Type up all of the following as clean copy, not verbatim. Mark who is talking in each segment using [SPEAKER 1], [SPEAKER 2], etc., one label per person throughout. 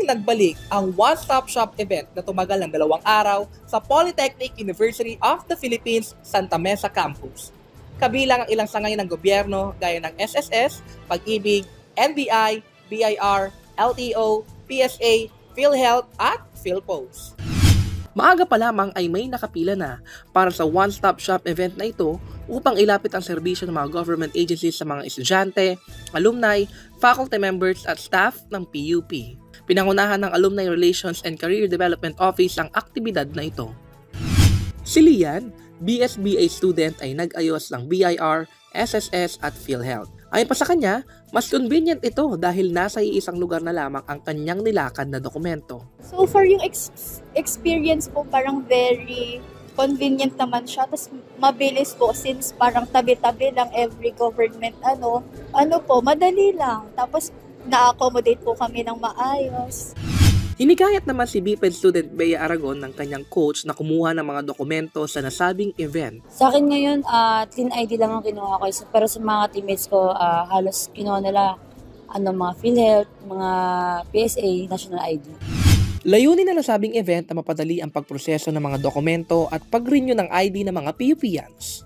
[SPEAKER 1] muling nagbalik ang one-stop shop event na tumagal ng 2 araw sa Polytechnic University of the Philippines, Santa Mesa Campus. Kabilang ang ilang sangay ng gobyerno gaya ng SSS, Pag-ibig, NBI, BIR, LTO, PSA, PhilHealth at PhilPost. Maaga pa lamang ay may nakapila na para sa one-stop shop event na ito upang ilapit ang serbisyo ng mga government agencies sa mga estudyante, alumni, faculty members at staff ng PUP. Pinangunahan ng Alumni Relations and Career Development Office ang aktibidad na ito. Si Lian, BSBA student ay nag-ayos ng BIR, SSS at PhilHealth. Ayon pa sa kanya, mas convenient ito dahil nasa iisang lugar na lamang ang kanyang nilakad na dokumento.
[SPEAKER 2] So for yung experience po, parang very convenient naman siya. Tapos mabilis po since parang tabi-tabi lang every government madali lang. Tapos na-accommodate po kami ng maayos.
[SPEAKER 1] Hinikayat naman si BPED student Bea Aragon ng kanyang coach na kumuha ng mga dokumento sa nasabing event.
[SPEAKER 3] Sa akin ngayon, clean ID lang ang kinuha ko. Pero sa mga teammates ko, halos kinuha nila mga PhilHealth, mga PSA, National ID.
[SPEAKER 1] Layunin na nasabing event na mapadali ang pagproseso ng mga dokumento at pag-renew ng ID ng mga PUPians.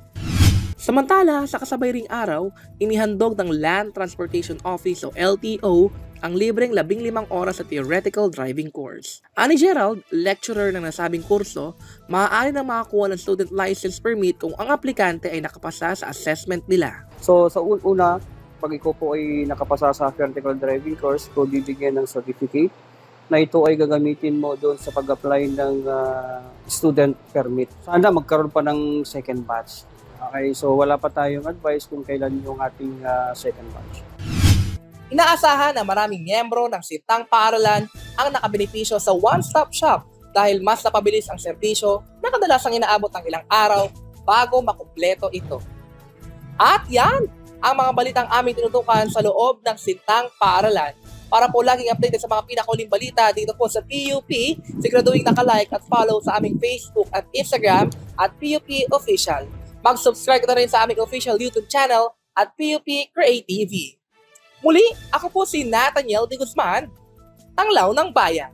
[SPEAKER 1] Samantala, sa kasabay ring araw, inihandog ng Land Transportation Office o LTO ang libreng 15 oras sa theoretical driving course. Ani Gerald, lecturer ng nasabing kurso, maaari na makakuha ng student license permit kung ang aplikante ay nakapasa sa assessment nila.
[SPEAKER 4] So sa una, pag ikaw po ay nakapasa sa theoretical driving course, ito bibigyan ng certificate na ito ay gagamitin mo doon sa pag-apply ng student permit. Sana magkaroon pa ng second batch. Okay, so wala pa tayong advice kung kailan yung ating second batch.
[SPEAKER 1] Inaasahan na maraming miyembro ng Sintang Paaralan ang nakabenepisyo sa one-stop shop dahil mas napabilis ang serbisyo na kadalasang inaabot ng ilang araw bago makumpleto ito. At yan ang mga balitang aming tinutukan sa loob ng Sintang Paaralan. Para po laging updated sa mga pinakauling balita dito po sa PUP, siguraduhin nakalike at follow sa aming Facebook at Instagram at PUP Official. Mag-subscribe ka na rin sa aming official YouTube channel at PUP Create TV. Muli, ako po si Nathaniel de Guzman, Tanglaw ng Bayan.